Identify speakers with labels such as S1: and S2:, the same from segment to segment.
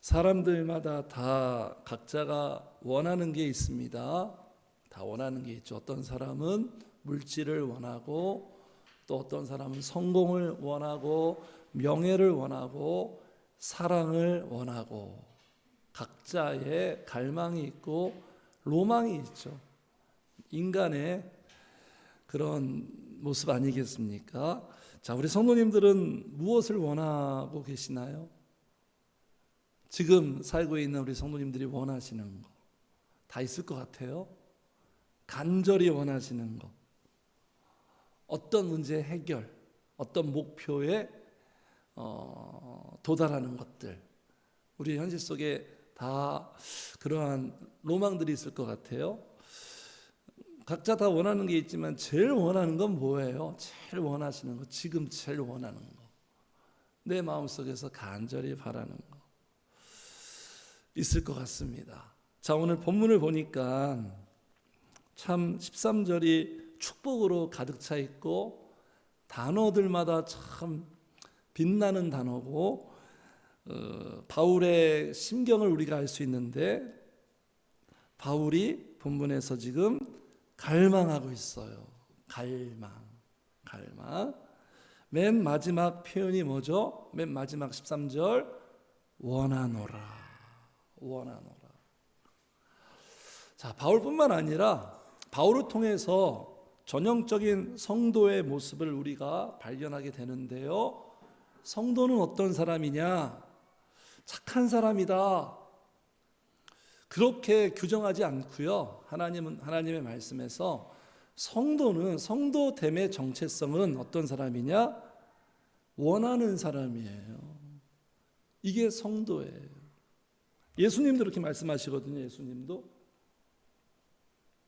S1: 사람들마다 다 각자가 원하는 게 있습니다. 다 원하는 게 있죠. 어떤 사람은 물질을 원하고, 또 어떤 사람은 성공을 원하고, 명예를 원하고, 사랑을 원하고, 각자의 갈망이 있고 로망이 있죠. 인간의 그런 모습 아니겠습니까? 자, 우리 성도님들은 무엇을 원하고 계시나요? 지금 살고 있는 우리 성도님들이 원하시는 거 다 있을 것 같아요. 간절히 원하시는 거, 어떤 문제 해결, 어떤 목표에 도달하는 것들, 우리 현실 속에 다 그러한 로망들이 있을 것 같아요. 각자 다 원하는 게 있지만 제일 원하는 건 뭐예요? 제일 원하시는 거, 지금 제일 원하는 거, 내 마음속에서 간절히 바라는 거 있을 것 같습니다. 자, 오늘 본문을 보니까 참 13절이 축복으로 가득 차 있고 단어들마다 참 빛나는 단어고, 바울의 심경을 우리가 알 수 있는데, 바울이 본문에서 지금 갈망하고 있어요. 갈망. 맨 마지막 표현이 뭐죠? 맨 마지막 13절, 원하노라. 자, 바울뿐만 아니라 바울을 통해서 전형적인 성도의 모습을 우리가 발견하게 되는데요. 성도는 어떤 사람이냐? 착한 사람이다, 그렇게 규정하지 않고요. 하나님은 하나님의 말씀에서 성도는, 성도됨의 정체성은 어떤 사람이냐? 원하는 사람이에요. 이게 성도예요. 예수님도 이렇게 말씀하시거든요. 예수님도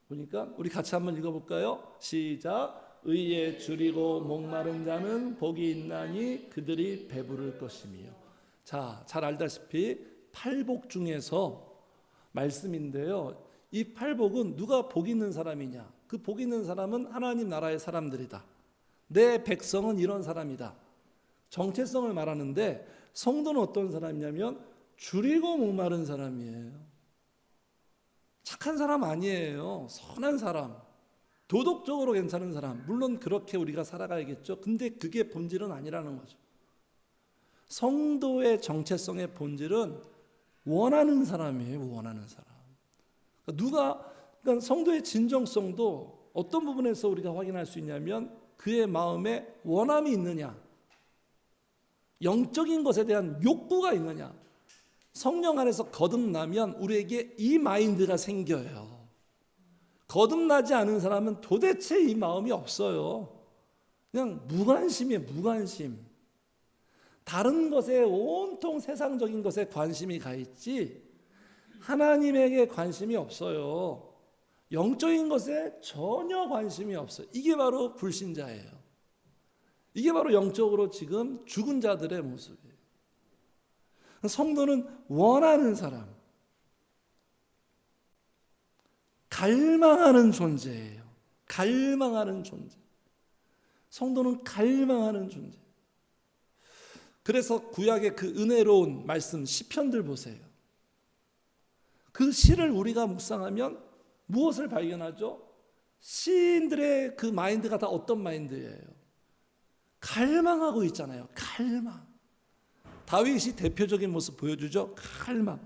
S1: 보니까 우리 같이 한번 읽어볼까요? 시작. 의에 줄이고 목마른 자는 복이 있나니 그들이 배부를 것이며. 자, 잘 알다시피 팔복 중에서 말씀인데요, 이 팔복은 누가 복 있는 사람이냐? 그 복 있는 사람은 하나님 나라의 사람들이다. 내 백성은 이런 사람이다. 정체성을 말하는데, 성도는 어떤 사람이냐면 줄이고 목마른 사람이에요. 착한 사람 아니에요. 선한 사람, 도덕적으로 괜찮은 사람. 물론 그렇게 우리가 살아가야겠죠. 근데 그게 본질은 아니라는 거죠. 성도의 정체성의 본질은 원하는 사람이에요. 원하는 사람. 그러니까 성도의 진정성도 어떤 부분에서 우리가 확인할 수 있냐면, 그의 마음에 원함이 있느냐, 영적인 것에 대한 욕구가 있느냐. 성령 안에서 거듭나면 우리에게 이 마인드가 생겨요. 거듭나지 않은 사람은 도대체 이 마음이 없어요. 그냥 무관심이에요. 무관심. 다른 것에, 온통 세상적인 것에 관심이 가 있지 하나님에게 관심이 없어요. 영적인 것에 전혀 관심이 없어요. 이게 바로 불신자예요. 이게 바로 영적으로 지금 죽은 자들의 모습이에요. 성도는 원하는 사람, 갈망하는 존재예요. 갈망하는 존재. 성도는 갈망하는 존재. 그래서 구약의 그 은혜로운 말씀 시편들 보세요. 그 시를 우리가 묵상하면 무엇을 발견하죠? 시인들의 그 마인드가 다 어떤 마인드예요? 갈망하고 있잖아요. 갈망. 다윗이 대표적인 모습 보여주죠. 갈망.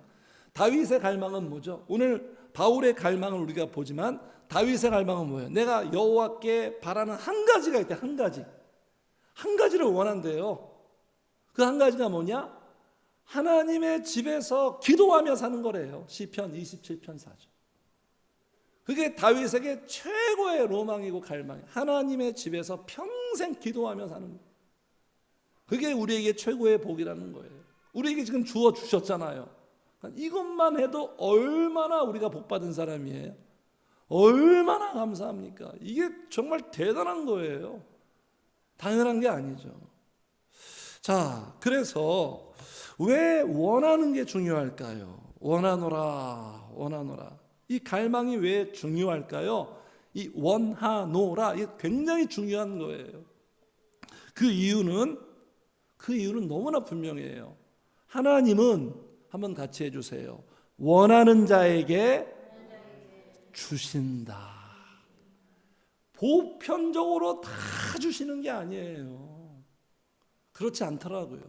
S1: 다윗의 갈망은 뭐죠? 오늘 바울의 갈망을 우리가 보지만 다윗의 갈망은 뭐예요? 내가 여호와께 바라는 한 가지가 있대. 한 가지. 한 가지를 원한대요. 그 한 가지가 뭐냐? 하나님의 집에서 기도하며 사는 거래요. 시편 27편 4절. 그게 다윗에게 최고의 로망이고 갈망이에요. 하나님의 집에서 평생 기도하며 사는 거예요. 그게 우리에게 최고의 복이라는 거예요. 우리에게 지금 주어 주셨잖아요. 이것만 해도 얼마나 우리가 복받은 사람이에요. 얼마나 감사합니까? 이게 정말 대단한 거예요. 당연한 게 아니죠. 자, 그래서 왜 원하는 게 중요할까요? 원하노라. 이 갈망이 왜 중요할까요? 이 원하노라, 이게 굉장히 중요한 거예요. 그 이유는 너무나 분명해요. 하나님은 한번 같이 해주세요. 원하는 자에게 주신다. 보편적으로 다 주시는 게 아니에요. 그렇지 않더라고요.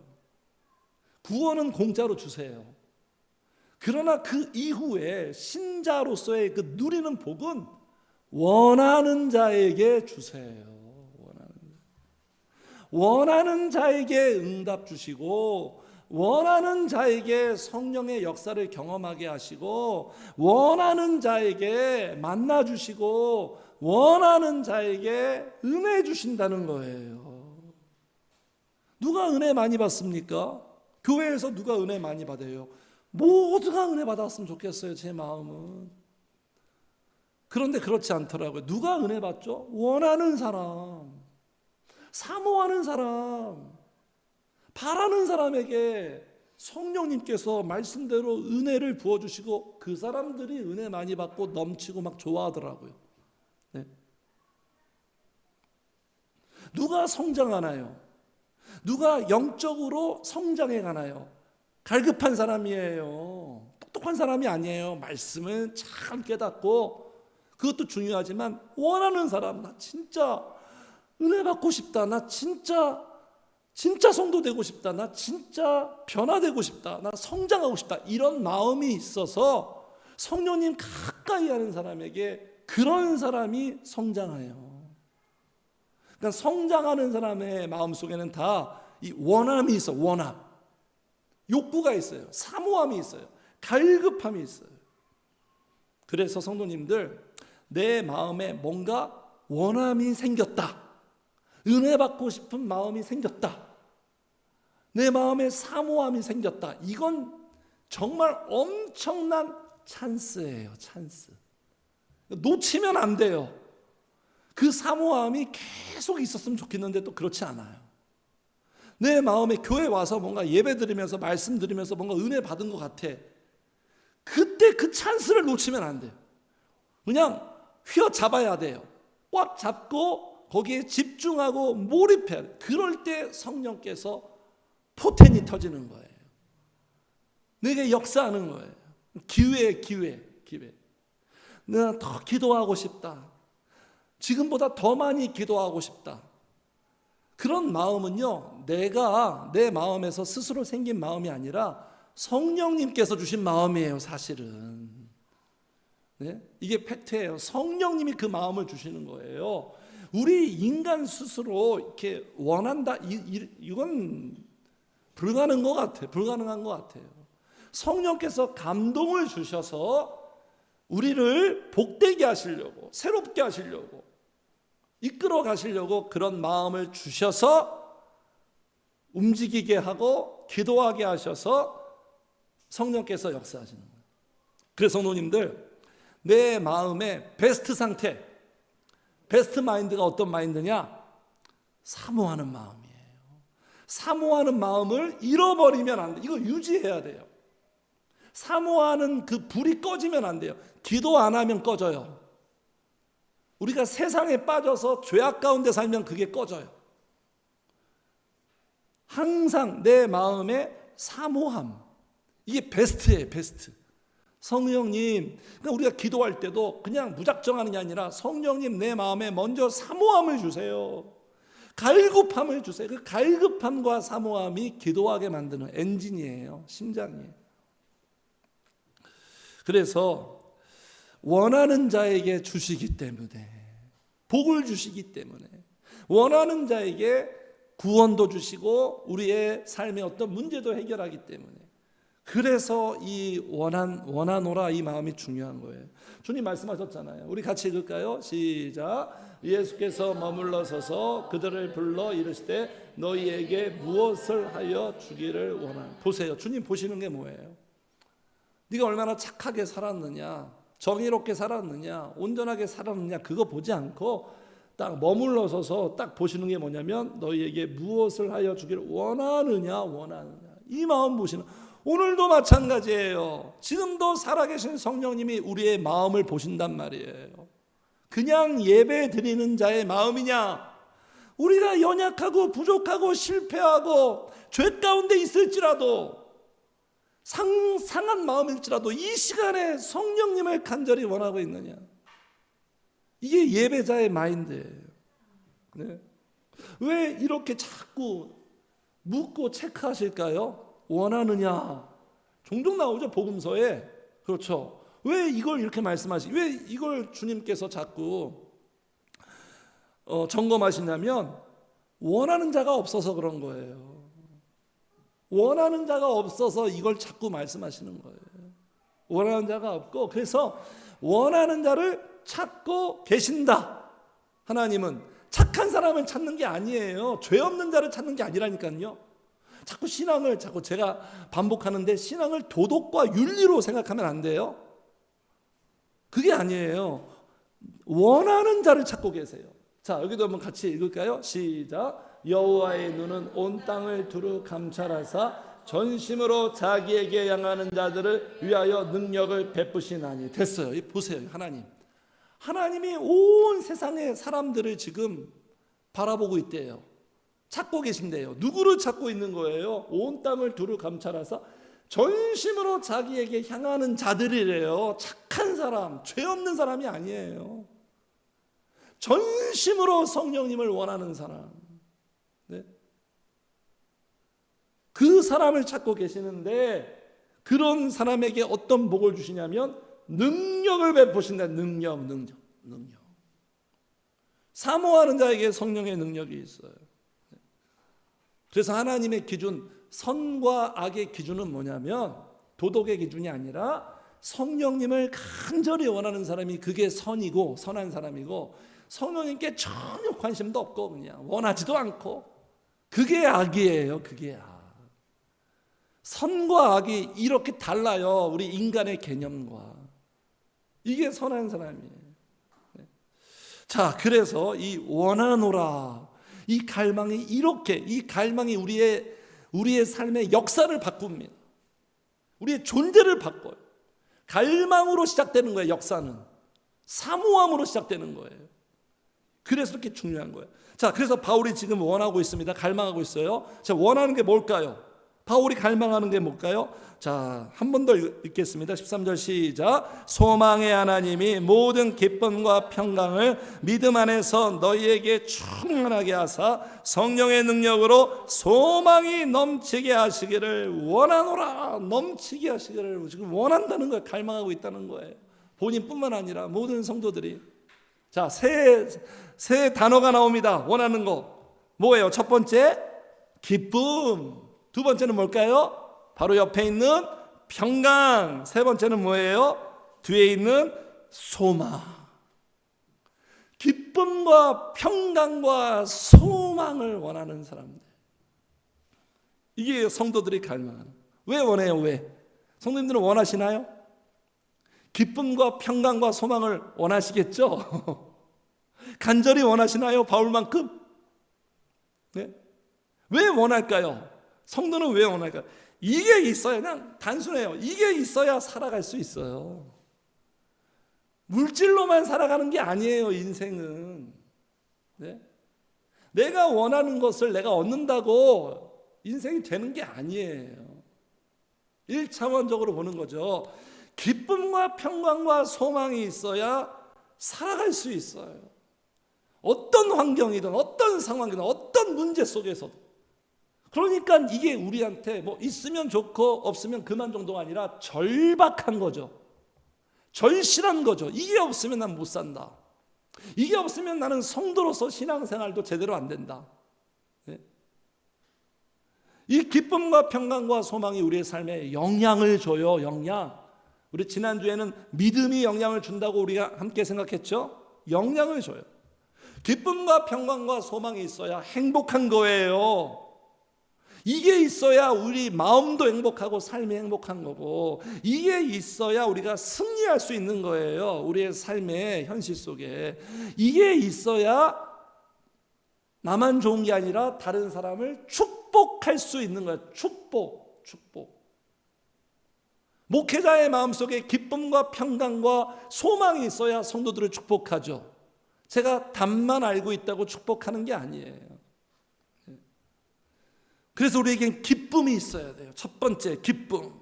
S1: 구원은 공짜로 주세요. 그러나 그 이후에 신자로서의 그 누리는 복은 원하는 자에게 주세요. 원하는 자에게 응답 주시고, 원하는 자에게 성령의 역사를 경험하게 하시고, 원하는 자에게 만나 주시고, 원하는 자에게 은혜 주신다는 거예요. 누가 은혜 많이 받습니까? 교회에서 누가 은혜 많이 받아요? 모두가 은혜 받았으면 좋겠어요, 제 마음은. 그런데 그렇지 않더라고요. 누가 은혜 받죠? 원하는 사람, 사모하는 사람, 바라는 사람에게 성령님께서 말씀대로 은혜를 부어주시고, 그 사람들이 은혜 많이 받고 넘치고 막 좋아하더라고요. 네. 누가 성장하나요? 누가 영적으로 성장해 가나요? 갈급한 사람이에요. 똑똑한 사람이 아니에요. 말씀을 참 깨닫고, 그것도 중요하지만 원하는 사람, 나 진짜 은혜 받고 싶다, 나 진짜 성도 되고 싶다, 나 진짜 변화되고 싶다, 나 성장하고 싶다, 이런 마음이 있어서 성령님 가까이 하는 사람에게 그런 사람이 성장해요. 그러니까 성장하는 사람의 마음속에는 다 이 원함이 있어. 원함, 욕구가 있어요. 사모함이 있어요. 갈급함이 있어요. 그래서 성도님들, 내 마음에 뭔가 원함이 생겼다, 은혜 받고 싶은 마음이 생겼다, 내 마음에 사모함이 생겼다, 이건 정말 엄청난 찬스예요. 찬스. 놓치면 안 돼요. 그 사모함이 계속 있었으면 좋겠는데 또 그렇지 않아요. 내 마음에 교회 와서 뭔가 예배 드리면서 말씀 드리면서 뭔가 은혜 받은 것 같아. 그때 그 찬스를 놓치면 안 돼요. 그냥 휘어잡아야 돼요. 꽉 잡고 거기에 집중하고 몰입해야 돼요. 그럴 때 성령께서 포텐이 터지는 거예요. 내게 역사하는 거예요. 기회. 내가 더 기도하고 싶다, 지금보다 더 많이 기도하고 싶다. 그런 마음은요, 내가 내 마음에서 스스로 생긴 마음이 아니라 성령님께서 주신 마음이에요, 사실은. 네? 이게 팩트예요. 성령님이 그 마음을 주시는 거예요. 우리 인간 스스로 이렇게 원한다, 이건 불가능한 것 같아요. 성령께서 감동을 주셔서 우리를 복되게 하시려고, 새롭게 하시려고, 이끌어 가시려고 그런 마음을 주셔서 움직이게 하고 기도하게 하셔서 성령께서 역사하시는 거예요. 그래서 성도님들, 내 마음의 베스트 상태, 베스트 마인드가 어떤 마인드냐? 사모하는 마음이에요. 사모하는 마음을 잃어버리면 안 돼요. 이거 유지해야 돼요. 사모하는 그 불이 꺼지면 안 돼요. 기도 안 하면 꺼져요. 우리가 세상에 빠져서 죄악 가운데 살면 그게 꺼져요. 항상 내 마음의 사모함, 이게 베스트예요. 베스트. 성령님, 그러니까 우리가 기도할 때도 그냥 무작정 하는 게 아니라, 성령님 내 마음에 먼저 사모함을 주세요. 갈급함을 주세요. 그 갈급함과 사모함이 기도하게 만드는 엔진이에요. 심장이에요. 그래서 원하는 자에게 주시기 때문에, 복을 주시기 때문에, 원하는 자에게 구원도 주시고 우리의 삶의 어떤 문제도 해결하기 때문에, 그래서 이 원하노라, 이 마음이 중요한 거예요. 주님 말씀하셨잖아요. 우리 같이 읽을까요? 시작. 예수께서 머물러 서서 그들을 불러 이르시되 너희에게 무엇을 하여 주기를 원하노라. 보세요. 주님 보시는 게 뭐예요? 네가 얼마나 착하게 살았느냐, 정의롭게 살았느냐, 온전하게 살았느냐, 그거 보지 않고 딱 머물러 서서 딱 보시는 게 뭐냐면, 너희에게 무엇을 하여 주기를 원하느냐. 이 마음 보시는. 오늘도 마찬가지예요. 지금도 살아계신 성령님이 우리의 마음을 보신단 말이에요. 그냥 예배 드리는 자의 마음이냐, 우리가 연약하고 부족하고 실패하고 죄 가운데 있을지라도 상한 마음일지라도 이 시간에 성령님을 간절히 원하고 있느냐. 이게 예배자의 마인드예요. 네. 왜 이렇게 자꾸 묻고 체크하실까요? 원하느냐. 종종 나오죠, 복음서에. 그렇죠. 왜 이걸 이렇게 말씀하시지? 왜 이걸 주님께서 자꾸 점검하시냐면 원하는 자가 없어서 그런 거예요. 원하는 자가 없어서 이걸 자꾸 말씀하시는 거예요. 원하는 자가 없고, 그래서 원하는 자를 찾고 계신다. 하나님은 착한 사람을 찾는 게 아니에요. 죄 없는 자를 찾는 게 아니라니까요. 자꾸 신앙을, 자꾸 제가 반복하는데, 신앙을 도덕과 윤리로 생각하면 안 돼요. 그게 아니에요. 원하는 자를 찾고 계세요. 자, 여기도 한번 같이 읽을까요? 시작. 여호와의 눈은 온 땅을 두루 감찰하사 전심으로 자기에게 향하는 자들을 위하여 능력을 베푸시나니. 됐어요. 보세요. 하나님이 온 세상의 사람들을 지금 바라보고 있대요. 찾고 계신대요. 누구를 찾고 있는 거예요? 온 땅을 두루 감찰하사 전심으로 자기에게 향하는 자들이래요. 착한 사람, 죄 없는 사람이 아니에요. 전심으로 성령님을 원하는 사람. 네? 그 사람을 찾고 계시는데, 그런 사람에게 어떤 복을 주시냐면 능력을 베푸신다. 능력. 사모하는 자에게 성령의 능력이 있어요. 그래서 하나님의 기준, 선과 악의 기준은 뭐냐면 도덕의 기준이 아니라 성령님을 간절히 원하는 사람이 그게 선이고 선한 사람이고, 성령님께 전혀 관심도 없고 그냥 원하지도 않고, 그게 악이에요. 그게 악. 선과 악이 이렇게 달라요. 우리 인간의 개념과. 이게 선한 사람이에요. 자, 그래서 이 원하노라, 이 갈망이 이 갈망이 우리의 삶의 역사를 바꿉니다. 우리의 존재를 바꿔요. 갈망으로 시작되는 거예요. 역사는 사모함으로 시작되는 거예요. 그래서 이렇게 중요한 거예요. 자, 그래서 바울이 지금 원하고 있습니다. 갈망하고 있어요. 자, 원하는 게 뭘까요? 바울이 갈망하는 게 뭘까요? 자, 한 번 더 읽겠습니다. 13절 시작. 소망의 하나님이 모든 기쁨과 평강을 믿음 안에서 너희에게 충만하게 하사 성령의 능력으로 소망이 넘치게 하시기를 원하노라. 넘치게 하시기를 지금 원한다는 거예요. 갈망하고 있다는 거예요. 본인뿐만 아니라 모든 성도들이. 자, 세 단어가 나옵니다. 원하는 거 뭐예요? 첫 번째 기쁨, 두 번째는 뭘까요? 바로 옆에 있는 평강, 세 번째는 뭐예요? 뒤에 있는 소망. 기쁨과 평강과 소망을 원하는 사람들, 이게 성도들이 갈망하는. 왜 원해요? 왜? 성도님들은 원하시나요? 기쁨과 평강과 소망을 원하시겠죠? 간절히 원하시나요? 바울만큼? 네? 왜 원할까요? 성도는 왜 원할까요? 이게 있어야, 그냥 단순해요. 이게 있어야 살아갈 수 있어요. 물질로만 살아가는 게 아니에요, 인생은. 네? 내가 원하는 것을 내가 얻는다고 인생이 되는 게 아니에요. 1차원적으로 보는 거죠. 기쁨과 평강과 소망이 있어야 살아갈 수 있어요. 어떤 환경이든 어떤 상황이든 어떤 문제 속에서도. 그러니까 이게 우리한테 뭐 있으면 좋고 없으면 그만 정도가 아니라 절박한 거죠. 절실한 거죠. 이게 없으면 난 못 산다. 이게 없으면 나는 성도로서 신앙생활도 제대로 안 된다. 네? 이 기쁨과 평강과 소망이 우리의 삶에 영향을 줘요. 영향. 우리 지난주에는 믿음이 영향을 준다고 우리가 함께 생각했죠. 영향을 줘요. 기쁨과 평강과 소망이 있어야 행복한 거예요. 이게 있어야 우리 마음도 행복하고 삶이 행복한 거고, 이게 있어야 우리가 승리할 수 있는 거예요. 우리의 삶의 현실 속에. 이게 있어야 나만 좋은 게 아니라 다른 사람을 축복할 수 있는 거예요. 축복. 목회자의 마음속에 기쁨과 평강과 소망이 있어야 성도들을 축복하죠. 제가 답만 알고 있다고 축복하는 게 아니에요. 그래서 우리에겐 기쁨이 있어야 돼요. 첫 번째 기쁨.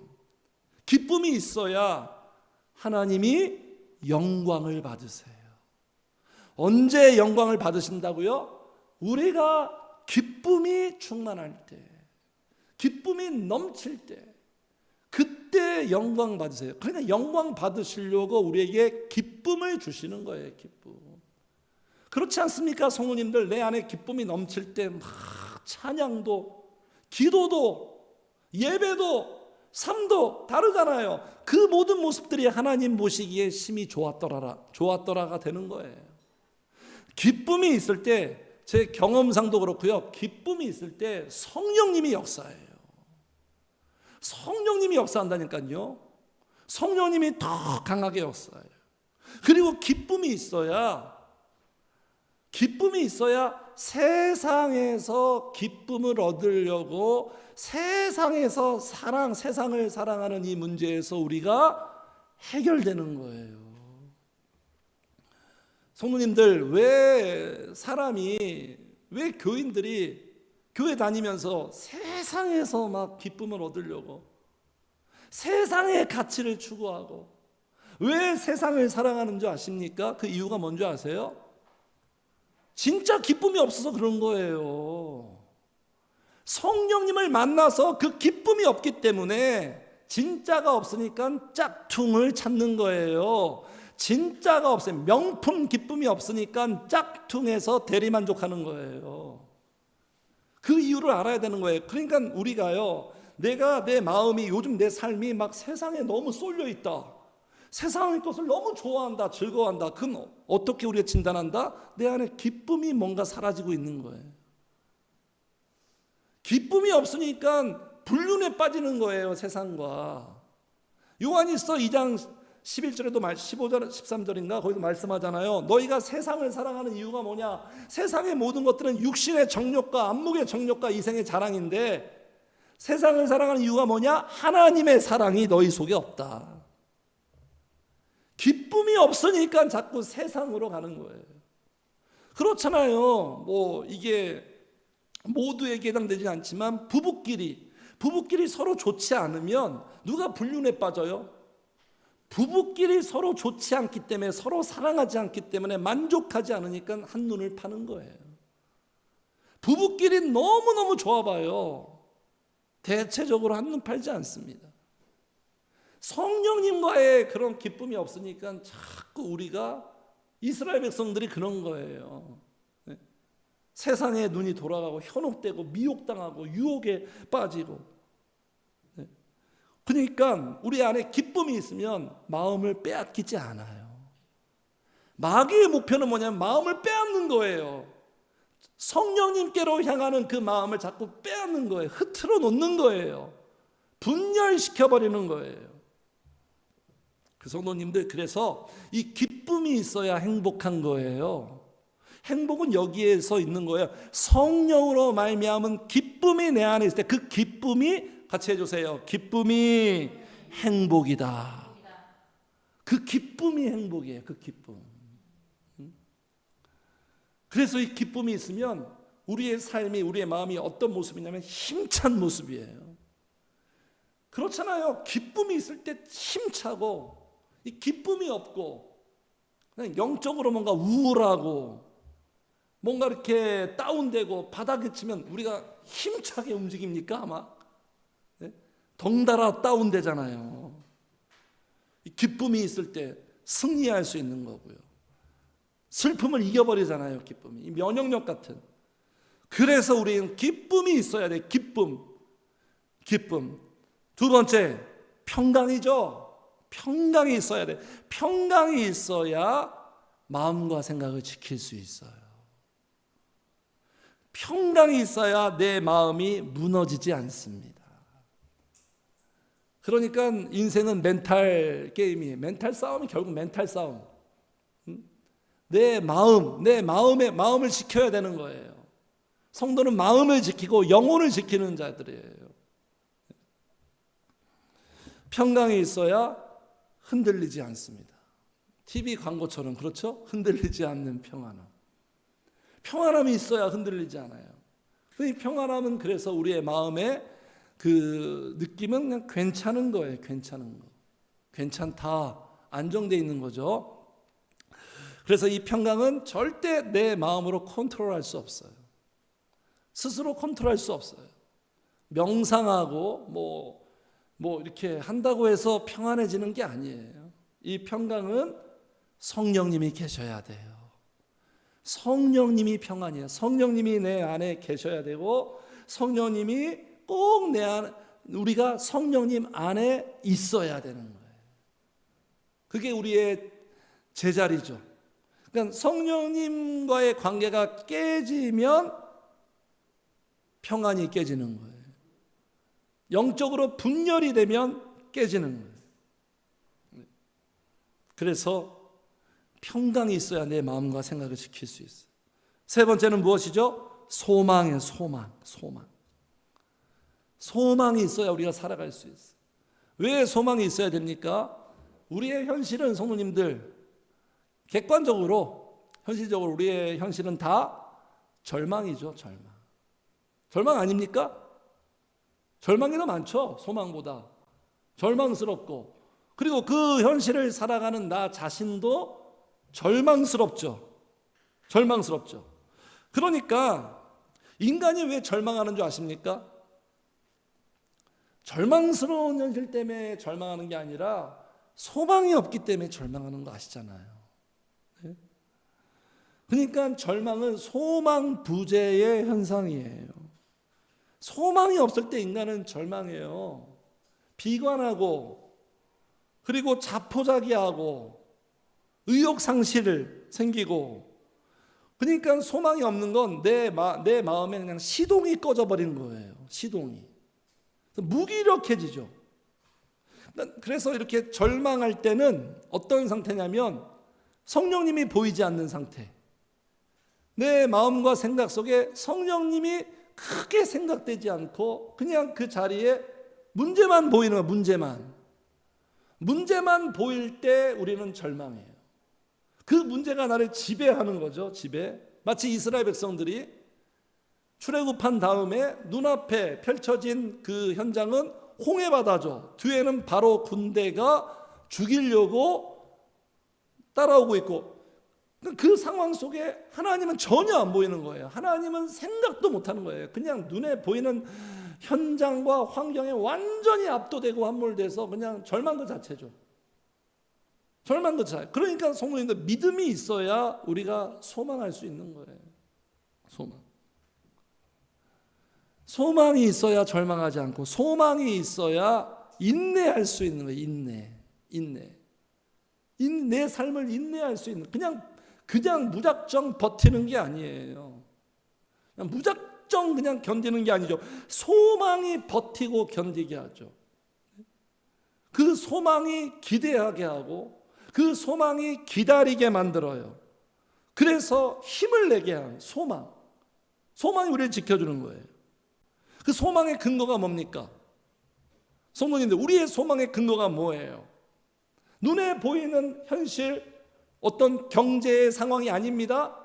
S1: 기쁨이 있어야 하나님이 영광을 받으세요. 언제 영광을 받으신다고요? 우리가 기쁨이 충만할 때, 기쁨이 넘칠 때, 그때 영광 받으세요. 그러니까 영광 받으시려고 우리에게 기쁨을 주시는 거예요. 기쁨. 그렇지 않습니까? 성도님들, 내 안에 기쁨이 넘칠 때 막 찬양도, 기도도, 예배도, 삶도 다르잖아요. 그 모든 모습들이 하나님 보시기에 심히 좋았더라가 되는 거예요. 기쁨이 있을 때, 제 경험상도 그렇고요, 기쁨이 있을 때 성령님이 역사해요. 성령님이 역사한다니까요. 성령님이 더 강하게 역사해요. 그리고 기쁨이 있어야 세상에서 기쁨을 얻으려고 세상에서 세상을 사랑하는 이 문제에서 우리가 해결되는 거예요. 성도님들, 왜 교인들이 교회 다니면서 세상에서 막 기쁨을 얻으려고 세상의 가치를 추구하고 왜 세상을 사랑하는 줄 아십니까? 그 이유가 뭔지 아세요? 진짜 기쁨이 없어서 그런 거예요. 성령님을 만나서 그 기쁨이 없기 때문에 진짜가 없으니까 짝퉁을 찾는 거예요. 진짜가 없어요. 명품 기쁨이 없으니까 짝퉁에서 대리만족하는 거예요. 그 이유를 알아야 되는 거예요. 그러니까 우리가요, 내 마음이, 요즘 내 삶이 막 세상에 너무 쏠려 있다, 세상의 것을 너무 좋아한다, 즐거워한다. 그럼 어떻게 우리가 진단한다? 내 안에 기쁨이 뭔가 사라지고 있는 거예요. 기쁨이 없으니까 불륜에 빠지는 거예요, 세상과. 요한일서 2장 11절에도 15절 13절인가 거기도 말씀하잖아요. 너희가 세상을 사랑하는 이유가 뭐냐? 세상의 모든 것들은 육신의 정욕과 안목의 정욕과 이생의 자랑인데, 세상을 사랑하는 이유가 뭐냐? 하나님의 사랑이 너희 속에 없다. 기쁨이 없으니까 자꾸 세상으로 가는 거예요. 그렇잖아요. 뭐 이게 모두에게 해당되지 않지만 부부끼리 서로 좋지 않으면 누가 불륜에 빠져요? 부부끼리 서로 좋지 않기 때문에, 서로 사랑하지 않기 때문에, 만족하지 않으니까 한눈을 파는 거예요. 부부끼리 너무너무 좋아봐요. 대체적으로 한눈 팔지 않습니다. 성령님과의 그런 기쁨이 없으니까 자꾸 우리가, 이스라엘 백성들이 그런 거예요. 세상에 눈이 돌아가고 현혹되고 미혹당하고 유혹에 빠지고. 그러니까 우리 안에 기쁨이 있으면 마음을 빼앗기지 않아요. 마귀의 목표는 뭐냐면 마음을 빼앗는 거예요. 성령님께로 향하는 그 마음을 자꾸 빼앗는 거예요. 흐트러 놓는 거예요. 분열시켜버리는 거예요. 그 성도님들, 그래서 이 기쁨이 있어야 행복한 거예요. 행복은 여기에서 있는 거예요. 성령으로 말미암은 기쁨이 내 안에 있을 때, 그 기쁨이, 같이 해주세요, 기쁨이 행복이다. 그 기쁨이 행복이에요. 그 기쁨. 그래서 이 기쁨이 있으면 우리의 삶이, 우리의 마음이 어떤 모습이냐면 힘찬 모습이에요. 그렇잖아요. 기쁨이 있을 때 힘차고, 이 기쁨이 없고 그냥 영적으로 뭔가 우울하고 뭔가 이렇게 다운되고 바닥에 치면 우리가 힘차게 움직입니까? 아마 덩달아 다운되잖아요. 기쁨이 있을 때 승리할 수 있는 거고요. 슬픔을 이겨버리잖아요. 기쁨이, 이 면역력 같은. 그래서 우리는 기쁨이 있어야 돼. 기쁨. 두 번째, 평강이죠. 평강이 있어야 돼. 평강이 있어야 마음과 생각을 지킬 수 있어요. 평강이 있어야 내 마음이 무너지지 않습니다. 그러니까 인생은 멘탈 게임이에요. 멘탈 싸움이 결국 멘탈 싸움. 내 마음을 지켜야 되는 거예요. 성도는 마음을 지키고 영혼을 지키는 자들이에요. 평강이 있어야 흔들리지 않습니다. TV 광고처럼, 그렇죠? 흔들리지 않는 평안함. 평안함이 있어야 흔들리지 않아요. 이 평안함은 그래서 우리의 마음의 그 느낌은 그냥 괜찮은 거예요. 괜찮은 거. 괜찮다, 안정돼 있는 거죠. 그래서 이 평강은 절대 내 마음으로 컨트롤할 수 없어요. 스스로 컨트롤할 수 없어요. 명상하고 뭐 이렇게 한다고 해서 평안해지는 게 아니에요. 이 평강은 성령님이 계셔야 돼요. 성령님이 평안이에요. 성령님이 내 안에 계셔야 되고, 성령님이 꼭 내 안에, 우리가 성령님 안에 있어야 되는 거예요. 그게 우리의 제자리죠. 그러니까 성령님과의 관계가 깨지면 평안이 깨지는 거예요. 영적으로 분열이 되면 깨지는 거예요. 그래서 평강이 있어야 내 마음과 생각을 지킬 수 있어요. 세 번째는 무엇이죠? 소망이에요. 소망이 있어야 우리가 살아갈 수 있어요. 왜 소망이 있어야 됩니까? 우리의 현실은, 성도님들, 객관적으로, 현실적으로 우리의 현실은 다 절망이죠. 절망 아닙니까? 절망이 더 많죠. 소망보다. 절망스럽고, 그리고 그 현실을 살아가는 나 자신도 절망스럽죠. 그러니까 인간이 왜 절망하는 줄 아십니까? 절망스러운 현실 때문에 절망하는 게 아니라 소망이 없기 때문에 절망하는 거 아시잖아요. 네? 그러니까 절망은 소망 부재의 현상이에요. 소망이 없을 때 인간은 절망해요. 비관하고, 그리고 자포자기하고, 의욕상실 생기고. 그러니까 소망이 없는 건 내 마음에 그냥 시동이 꺼져버린 거예요. 시동이 무기력해지죠. 그래서 이렇게 절망할 때는 어떤 상태냐면 성령님이 보이지 않는 상태, 내 마음과 생각 속에 성령님이 크게 생각되지 않고 그냥 그 자리에 문제만 보이는 거예요. 문제만 보일 때 우리는 절망해요. 그 문제가 나를 지배하는 거죠. 마치 이스라엘 백성들이 출애굽한 다음에 눈앞에 펼쳐진 그 현장은 홍해바다죠. 뒤에는 바로 군대가 죽이려고 따라오고 있고, 그 상황 속에 하나님은 전혀 안 보이는 거예요. 하나님은 생각도 못하는 거예요. 그냥 눈에 보이는 현장과 환경에 완전히 압도되고 함몰돼서 그냥 절망 그 자체죠. 그러니까 성도님들, 믿음이 있어야 우리가 소망할 수 있는 거예요. 소망이 있어야 절망하지 않고, 소망이 있어야 인내할 수 있는 거예요. 인내. 내 삶을 인내할 수 있는, 그냥 무작정 버티는 게 아니에요. 그냥 무작정 그냥 견디는 게 아니죠. 소망이 버티고 견디게 하죠. 그 소망이 기대하게 하고, 그 소망이 기다리게 만들어요. 그래서 힘을 내게 하는 소망이 우리를 지켜주는 거예요. 그 소망의 근거가 뭡니까? 성도님들, 우리의 소망의 근거가 뭐예요? 눈에 보이는 현실, 어떤 경제의 상황이 아닙니다.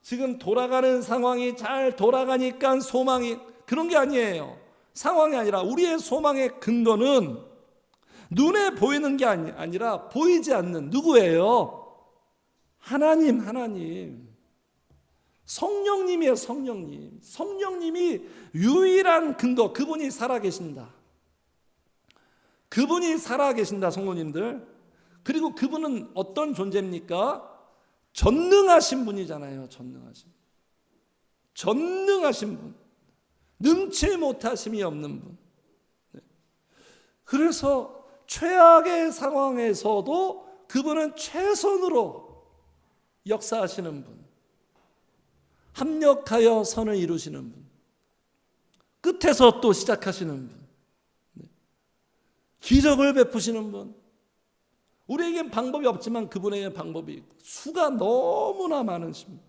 S1: 지금 돌아가는 상황이 잘 돌아가니까 소망이, 그런 게 아니에요. 상황이 아니라 우리의 소망의 근거는 눈에 보이는 게 아니라 보이지 않는, 누구예요? 하나님. 성령님이에요. 성령님이 유일한 근거. 그분이 살아계신다, 성도님들. 그리고 그분은 어떤 존재입니까? 전능하신 분이잖아요. 전능하신 분, 능치 못하심이 없는 분. 그래서 최악의 상황에서도 그분은 최선으로 역사하시는 분, 합력하여 선을 이루시는 분, 끝에서 또 시작하시는 분, 기적을 베푸시는 분. 우리에겐 방법이 없지만 그분에게는 방법이 있고, 수가 너무나 많으신 분.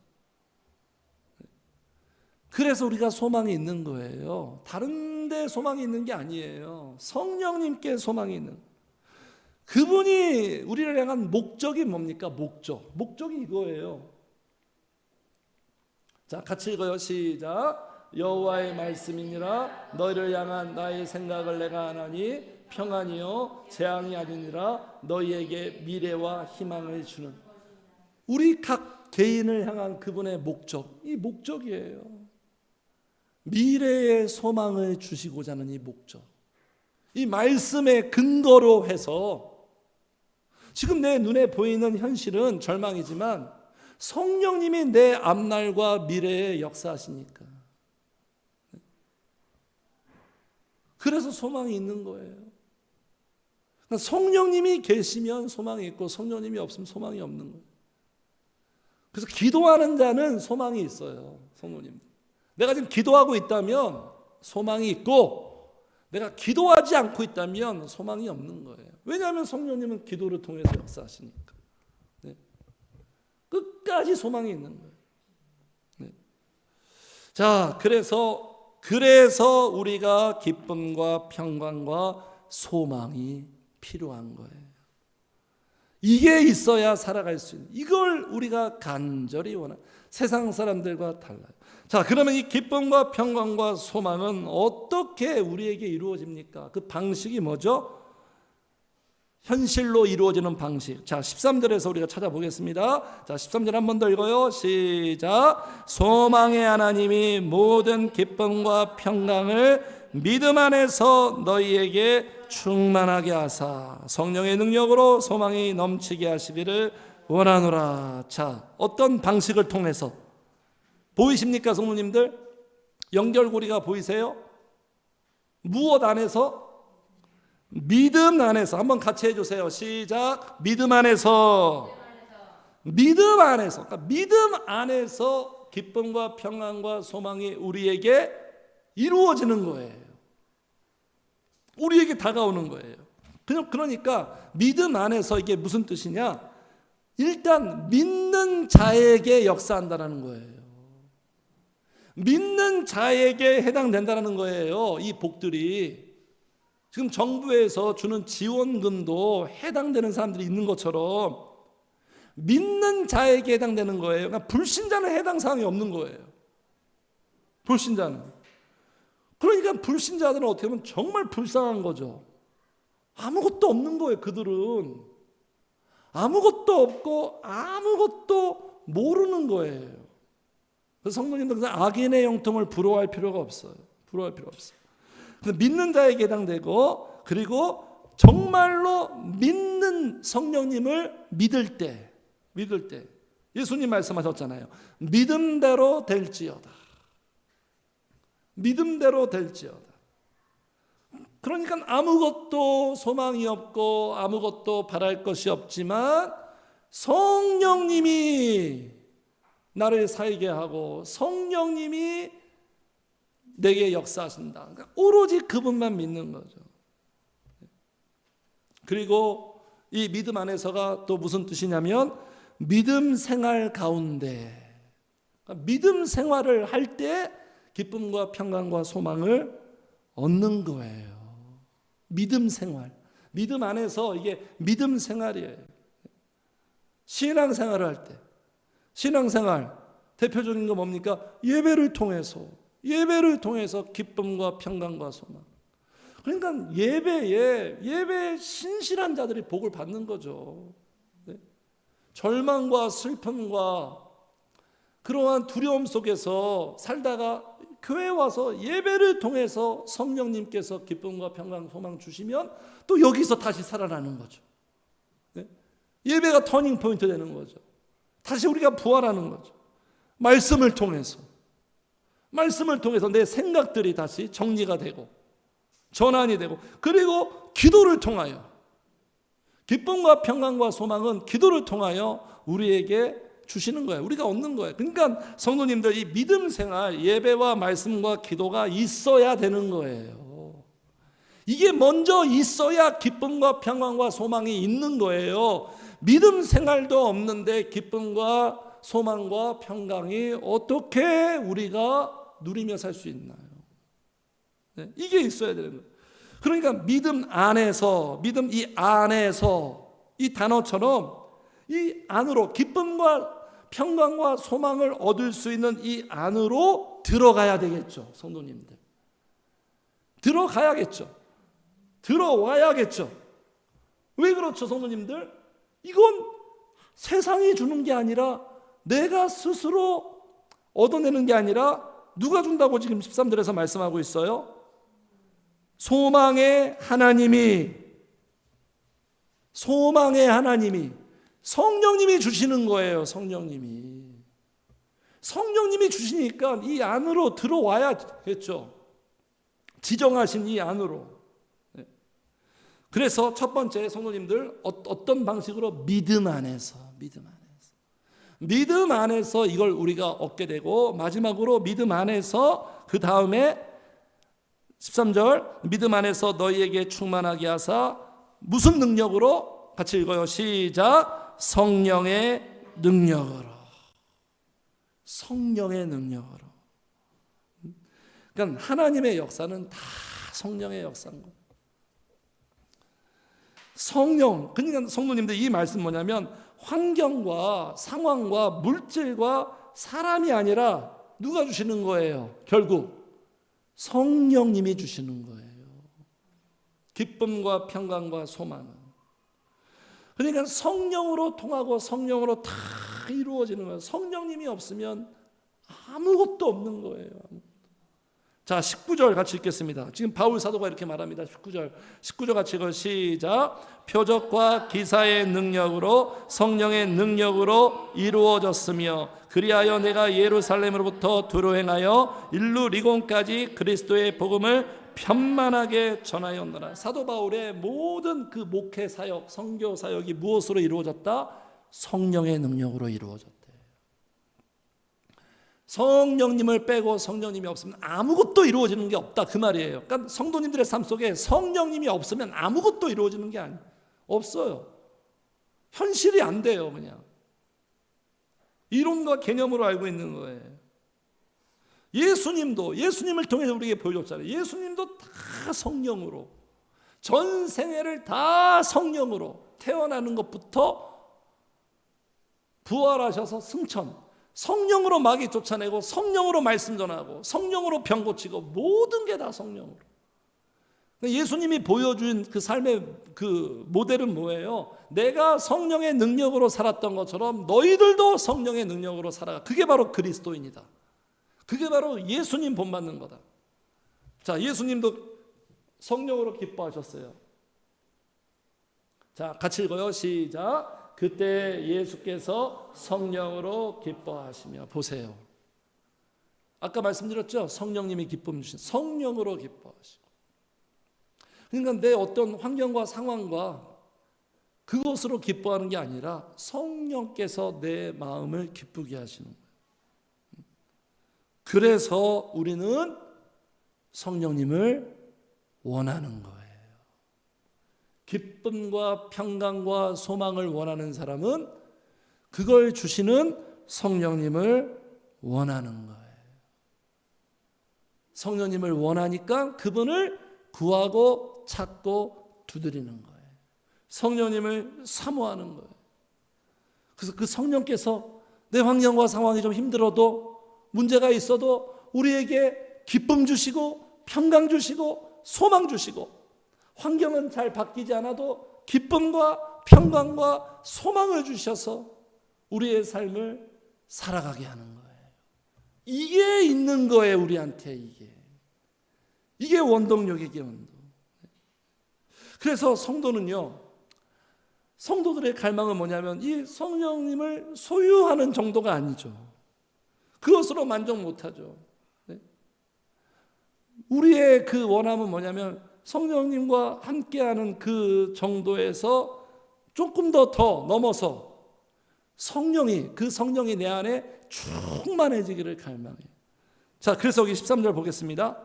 S1: 그래서 우리가 소망이 있는 거예요. 다른 데 소망이 있는 게 아니에요. 성령님께 소망이 있는 거예요. 그분이 우리를 향한 목적이 뭡니까? 목적이 이거예요. 자, 같이 읽어요. 시작. 여호와의 말씀이니라. 너희를 향한 나의 생각을 내가 아나니 평안이요 재앙이 아니니라 너희에게 미래와 희망을 주는. 우리 각 개인을 향한 그분의 목적, 이 목적이에요. 미래의 소망을 주시고자 하는 이 목적, 이 말씀의 근거로 해서 지금 내 눈에 보이는 현실은 절망이지만 성령님이 내 앞날과 미래에 역사하시니까, 그래서 소망이 있는 거예요. 그러니까 성령님이 계시면 소망이 있고 성령님이 없으면 소망이 없는 거예요. 그래서 기도하는 자는 소망이 있어요. 성도님들, 내가 지금 기도하고 있다면 소망이 있고, 내가 기도하지 않고 있다면 소망이 없는 거예요. 왜냐하면 성령님은 기도를 통해서 역사하시니까. 네. 끝까지 소망이 있는 거예요. 네. 자, 그래서 우리가 기쁨과 평강과 소망이 필요한 거예요. 이게 있어야 살아갈 수 있는, 이걸 우리가 간절히 원하는, 세상 사람들과 달라요. 자, 그러면 이 기쁨과 평강과 소망은 어떻게 우리에게 이루어집니까? 그 방식이 뭐죠? 현실로 이루어지는 방식. 자, 13절에서 우리가 찾아보겠습니다. 자, 13절 한 번 더 읽어요. 시작. 소망의 하나님이 모든 기쁨과 평강을 믿음 안에서 너희에게 충만하게 하사 성령의 능력으로 소망이 넘치게 하시기를 원하노라. 자, 어떤 방식을 통해서 보이십니까, 성도님들? 연결고리가 보이세요? 무엇 안에서? 믿음 안에서. 한번 같이 해주세요. 시작. 믿음 안에서. 믿음 안에서. 그러니까 믿음 안에서 기쁨과 평안과 소망이 우리에게 이루어지는 거예요. 우리에게 다가오는 거예요. 그러니까 믿음 안에서 이게 무슨 뜻이냐? 일단 믿는 자에게 역사한다는 거예요. 믿는 자에게 해당된다는 거예요. 이 복들이 지금 정부에서 주는 지원금도 해당되는 사람들이 있는 것처럼 믿는 자에게 해당되는 거예요. 그러니까 불신자는 해당 사항이 없는 거예요. 불신자는. 그러니까 불신자들은 어떻게 보면 정말 불쌍한 거죠. 아무것도 없는 거예요. 그들은 아무것도 없고 아무것도 모르는 거예요. 그래서 성도님들 악인의 형통을 부러워할 필요가 없어요. 부러워할 필요 없어요. 믿는 자에게 해당되고, 그리고 정말로 믿는 성령님을 믿을 때 예수님 말씀하셨잖아요. 믿음대로 될지어다. 믿음대로 될지어다. 그러니까 아무것도 소망이 없고 아무것도 바랄 것이 없지만 성령님이 나를 살게 하고 성령님이 내게 역사하신다. 그러니까 오로지 그분만 믿는 거죠. 그리고 이 믿음 안에서가 또 무슨 뜻이냐면 믿음 생활 가운데, 그러니까 믿음 생활을 할 때 기쁨과 평강과 소망을 얻는 거예요. 믿음 생활. 믿음 안에서 이게 믿음 생활이에요. 신앙생활을 할 때, 신앙생활 대표적인 거 뭡니까? 예배를 통해서 기쁨과 평강과 소망. 그러니까 예배에 신실한 자들이 복을 받는 거죠. 네? 절망과 슬픔과 그러한 두려움 속에서 살다가 교회에 와서 예배를 통해서 성령님께서 기쁨과 평강, 소망 주시면 또 여기서 다시 살아나는 거죠. 네? 예배가 터닝 포인트 되는 거죠. 다시 우리가 부활하는 거죠. 말씀을 통해서 내 생각들이 다시 정리가 되고 전환이 되고, 그리고 기도를 통하여, 기쁨과 평강과 소망은 기도를 통하여 우리에게 주시는 거예요. 우리가 얻는 거예요. 그러니까 성도님들, 이 믿음 생활, 예배와 말씀과 기도가 있어야 되는 거예요. 이게 먼저 있어야 기쁨과 평강과 소망이 있는 거예요. 믿음 생활도 없는데 기쁨과 소망과 평강이 어떻게 우리가 누리며 살 수 있나요? 네, 이게 있어야 되는 거예요. 그러니까 믿음 안에서, 이 단어처럼 이 안으로 기쁨과 평강과 소망을 얻을 수 있는 이 안으로 들어가야 되겠죠. 성도님들 들어가야겠죠. 들어와야겠죠. 왜 그렇죠, 성도님들? 이건 세상이 주는 게 아니라 내가 스스로 얻어내는 게 아니라 누가 준다고 지금 13절에서 말씀하고 있어요? 소망의 하나님이 성령님이 주시는 거예요. 성령님이 주시니까 이 안으로 들어와야겠죠. 지정하신 이 안으로. 그래서 첫 번째 성도님들 어떤 방식으로 믿음 안에서 이걸 우리가 얻게 되고, 마지막으로 믿음 안에서 그 다음에 13절 믿음 안에서 너희에게 충만하게 하사 무슨 능력으로? 같이 읽어요. 시작. 성령의 능력으로. 그러니까 하나님의 역사는 다 성령의 역사인 거예요. 성령. 그러니까 성도님들 이 말씀 뭐냐면 환경과 상황과 물질과 사람이 아니라 누가 주시는 거예요? 결국 성령님이 주시는 거예요. 기쁨과 평강과 소망은. 그러니까 성령으로 통하고 성령으로 다 이루어지는 거예요. 성령님이 없으면 아무것도 없는 거예요. 자, 19절 같이 읽겠습니다. 지금 바울 사도가 이렇게 말합니다. 19절 같이 읽어요. 시작. 표적과 기사의 능력으로 성령의 능력으로 이루어졌으며 그리하여 내가 예루살렘으로부터 두루 행하여 일루리곤까지 그리스도의 복음을 편만하게 전하였노라. 사도 바울의 모든 그 목회 사역, 선교 사역이 무엇으로 이루어졌다? 성령의 능력으로 이루어졌대. 성령님을 빼고 성령님이 없으면 아무것도 이루어지는 게 없다, 그 말이에요. 그러니까 성도님들의 삶 속에 성령님이 없으면 아무것도 이루어지는 게 없어요. 현실이 안 돼요. 그냥 이론과 개념으로 알고 있는 거예요. 예수님을 통해서 우리에게 보여줬잖아요. 예수님도 다 성령으로, 전 생애를 다 성령으로, 태어나는 것부터 부활하셔서 승천, 성령으로 마귀 쫓아내고 성령으로 말씀 전하고 성령으로 병 고치고 모든 게 다 성령으로. 예수님이 보여준 그 삶의 그 모델은 뭐예요? 내가 성령의 능력으로 살았던 것처럼 너희들도 성령의 능력으로 살아가. 그게 바로 그리스도인이다. 그게 바로 예수님 본받는 거다. 자, 예수님도 성령으로 기뻐하셨어요. 자, 같이 읽어요. 시작. 그때 예수께서 성령으로 기뻐하시며. 보세요. 아까 말씀드렸죠? 성령님이 기쁨 주신, 성령으로 기뻐하시고. 그러니까 내 어떤 환경과 상황과 그것으로 기뻐하는 게 아니라 성령께서 내 마음을 기쁘게 하시는 거예요. 그래서 우리는 성령님을 원하는 거예요. 기쁨과 평강과 소망을 원하는 사람은 그걸 주시는 성령님을 원하는 거예요. 성령님을 원하니까 그분을 구하고 찾고 두드리는 거예요. 성령님을 사모하는 거예요. 그래서 그 성령께서 내 환경과 상황이 좀 힘들어도, 문제가 있어도 우리에게 기쁨 주시고 평강 주시고 소망 주시고, 환경은 잘 바뀌지 않아도 기쁨과 평강과 소망을 주셔서 우리의 삶을 살아가게 하는 거예요. 이게 있는 거예요. 우리한테 이게 원동력이에요. 원동. 그래서 성도들의 갈망은 뭐냐면 이 성령님을 소유하는 정도가 아니죠. 그것으로 만족 못하죠. 우리의 그 원함은 뭐냐면 성령님과 함께하는 그 정도에서 조금 더 넘어서 그 성령이 내 안에 충만해지기를 갈망해요. 자, 그래서 여기 13절 보겠습니다.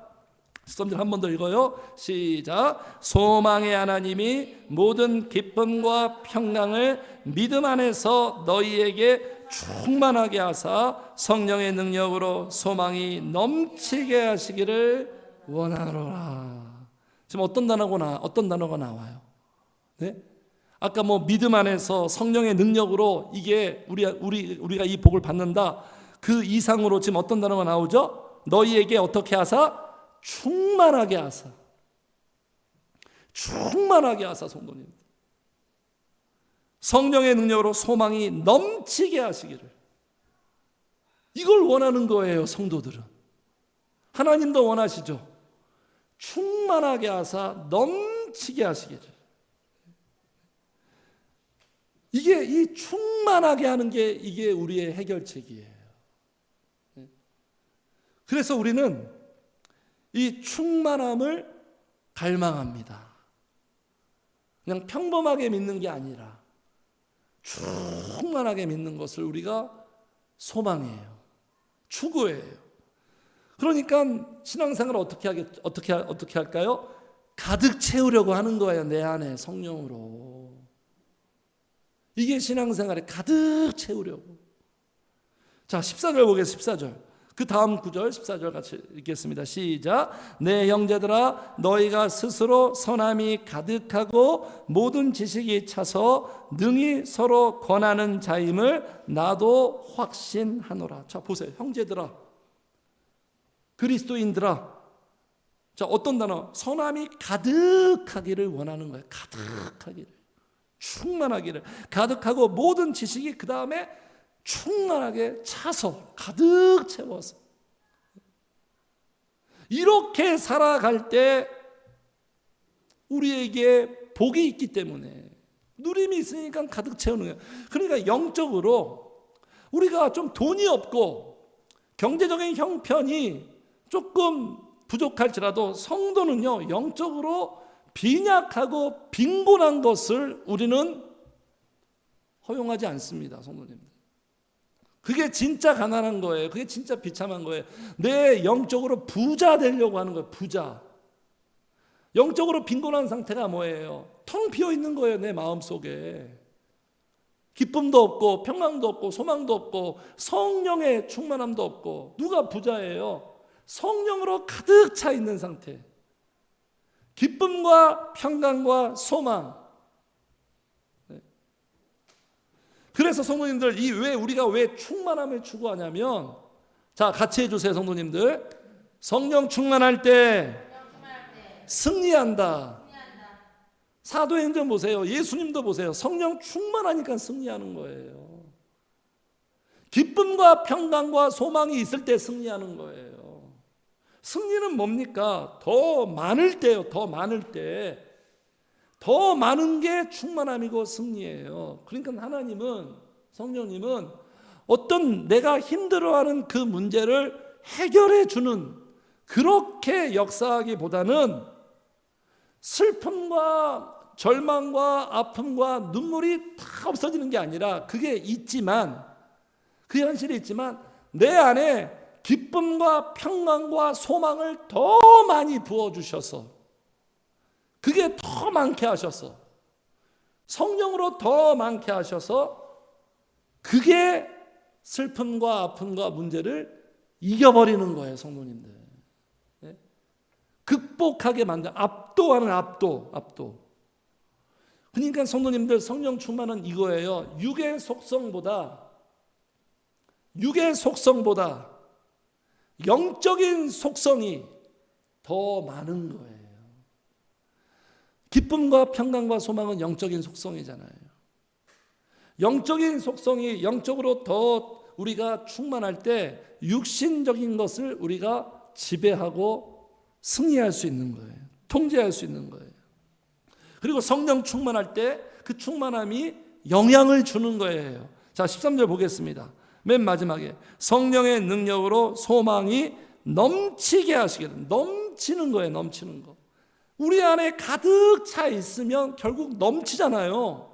S1: 13절 한 번 더 읽어요. 시작. 소망의 하나님이 모든 기쁨과 평강을 믿음 안에서 너희에게 충만하게 하사 성령의 능력으로 소망이 넘치게 하시기를 원하노라. 지금 어떤 단어가 나와요? 네? 아까 믿음 안에서 성령의 능력으로 이게 우리가 이 복을 받는다. 그 이상으로 지금 어떤 단어가 나오죠? 너희에게 어떻게 하사? 충만하게 하사. 충만하게 하사 성도님, 성령의 능력으로 소망이 넘치게 하시기를, 이걸 원하는 거예요. 성도들은 하나님도 원하시죠. 충만하게 하사 넘치게 하시기를. 이게 이 충만하게 하는 게 이게 우리의 해결책이에요. 그래서 우리는 이 충만함을 갈망합니다. 그냥 평범하게 믿는 게 아니라 충만하게 믿는 것을 우리가 소망해요. 추구해요. 그러니까 신앙생활을 어떻게 할까요? 가득 채우려고 하는 거예요. 내 안에 성령으로. 이게 신앙생활에 가득 채우려고. 자, 14절 보겠습니다. 14절. 그 다음 구절 14절 같이 읽겠습니다. 시작. 내 형제들아, 너희가 스스로 선함이 가득하고 모든 지식이 차서 능히 서로 권하는 자임을 나도 확신하노라. 자, 보세요. 형제들아, 그리스도인들아. 자, 어떤 단어? 선함이 가득하기를 원하는 거예요. 가득하기를, 충만하기를. 가득하고 모든 지식이 그 다음에 충만하게 차서, 가득 채워서. 이렇게 살아갈 때 우리에게 복이 있기 때문에, 누림이 있으니까 가득 채우는 거예요. 그러니까 영적으로 우리가 좀 돈이 없고 경제적인 형편이 조금 부족할지라도 성도는요, 영적으로 빈약하고 빈곤한 것을 우리는 허용하지 않습니다. 성도님들, 그게 진짜 가난한 거예요. 그게 진짜 비참한 거예요. 내 영적으로 부자 되려고 하는 거예요. 부자. 영적으로 빈곤한 상태가 뭐예요? 텅 비어 있는 거예요. 내 마음속에 기쁨도 없고 평강도 없고 소망도 없고 성령의 충만함도 없고. 누가 부자예요? 성령으로 가득 차 있는 상태. 기쁨과 평강과 소망. 그래서 성도님들, 우리가 왜 충만함을 추구하냐면, 자, 같이 해주세요. 성도님들, 성령 충만할 때 승리한다. 사도행전 보세요. 예수님도 보세요. 성령 충만하니까 승리하는 거예요. 기쁨과 평강과 소망이 있을 때 승리하는 거예요. 승리는 뭡니까? 더 많을 때요. 더 많을 때. 더 많은 게 충만함이고 승리예요. 그러니까 하나님은, 성령님은 어떤 내가 힘들어하는 그 문제를 해결해 주는, 그렇게 역사하기보다는 슬픔과 절망과 아픔과 눈물이 다 없어지는 게 아니라, 그게 있지만, 그 현실이 있지만 내 안에 기쁨과 평강과 소망을 더 많이 부어주셔서, 그게 더 많게 하셔서, 성령으로 더 많게 하셔서, 그게 슬픔과 아픔과 문제를 이겨버리는 거예요. 성도님들, 네? 극복하게 만든, 압도하는 압도. 그러니까 성도님들, 성령 충만은 이거예요. 육의 속성보다 영적인 속성이 더 많은 거예요. 기쁨과 평강과 소망은 영적인 속성이잖아요. 영적인 속성이, 영적으로 더 우리가 충만할 때 육신적인 것을 우리가 지배하고 승리할 수 있는 거예요. 통제할 수 있는 거예요. 그리고 성령 충만할 때 그 충만함이 영향을 주는 거예요. 자, 13절 보겠습니다. 맨 마지막에 성령의 능력으로 소망이 넘치게 하시기를. 넘치는 거예요. 넘치는 거. 우리 안에 가득 차 있으면 결국 넘치잖아요.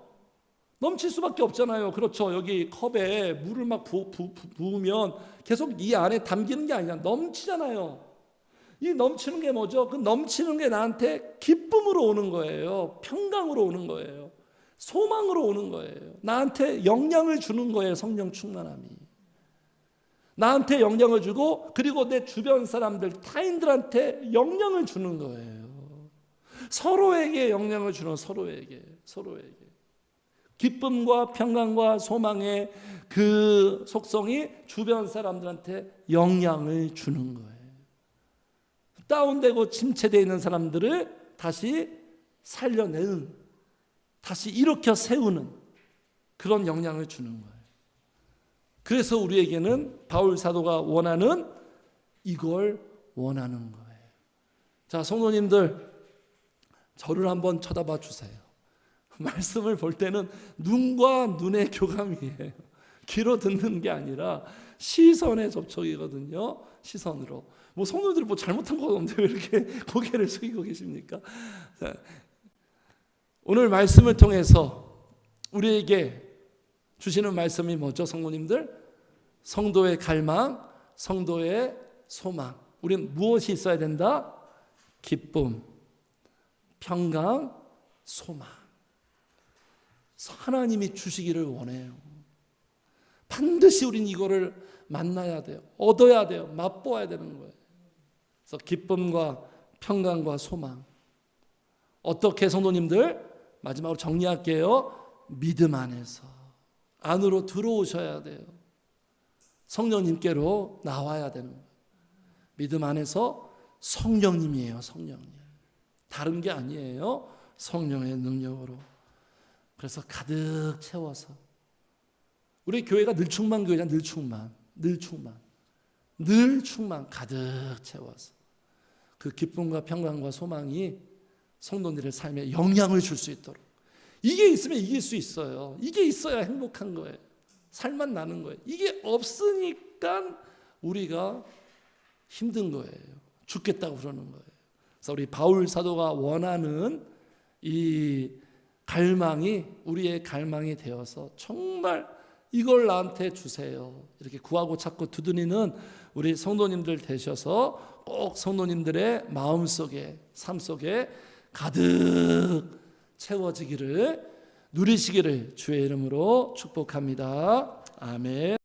S1: 넘칠 수밖에 없잖아요. 그렇죠. 여기 컵에 물을 막 부으면 계속 이 안에 담기는 게 아니라 넘치잖아요. 이 넘치는 게 뭐죠? 그 넘치는 게 나한테 기쁨으로 오는 거예요. 평강으로 오는 거예요. 소망으로 오는 거예요. 나한테 영향을 주는 거예요. 성령 충만함이. 나한테 영향을 주고, 그리고 내 주변 사람들, 타인들한테 영향을 주는 거예요. 서로에게 영향을 주는, 서로에게. 기쁨과 평강과 소망의 그 속성이 주변 사람들한테 영향을 주는 거예요. 다운되고 침체되어 있는 사람들을 다시 살려내는, 다시 일으켜 세우는 그런 영향을 주는 거예요. 그래서 우리에게는 바울 사도가 원하는 이걸 원하는 거예요. 자, 성도님들, 저를 한번 쳐다봐 주세요. 말씀을 볼 때는 눈과 눈의 교감이에요. 귀로 듣는 게 아니라 시선의 접촉이거든요. 시선으로. 뭐 성도들이 뭐 잘못한 거 없는데 왜 이렇게 고개를 숙이고 계십니까? 자, 오늘 말씀을 통해서 우리에게 주시는 말씀이 뭐죠, 성도님들? 성도의 갈망, 성도의 소망. 우리는 무엇이 있어야 된다? 기쁨, 평강, 소망. 하나님이 주시기를 원해요. 반드시 우린 이거를 만나야 돼요. 얻어야 돼요. 맛보아야 되는 거예요. 그래서 기쁨과 평강과 소망. 어떻게 성도님들? 마지막으로 정리할게요. 믿음 안에서. 안으로 들어오셔야 돼요. 성령님께로 나와야 되는 거예요. 믿음 안에서 성령님이에요. 성령님. 다른 게 아니에요. 성령의 능력으로. 그래서 가득 채워서. 우리 교회가 늘 충만 교회잖아. 늘 충만. 늘 충만. 늘 충만. 가득 채워서. 그 기쁨과 평강과 소망이 성도들의 삶에 영향을 줄 수 있도록. 이게 있으면 이길 수 있어요. 이게 있어야 행복한 거예요. 살만 나는 거예요. 이게 없으니까 우리가 힘든 거예요. 죽겠다고 그러는 거예요. 그래서 우리 바울 사도가 원하는 이 갈망이 우리의 갈망이 되어서 정말 이걸 나한테 주세요. 이렇게 구하고 찾고 두드리는 우리 성도님들 되셔서 꼭 성도님들의 마음속에, 삶 속에 가득 채워지기를, 누리시기를 주의 이름으로 축복합니다. 아멘.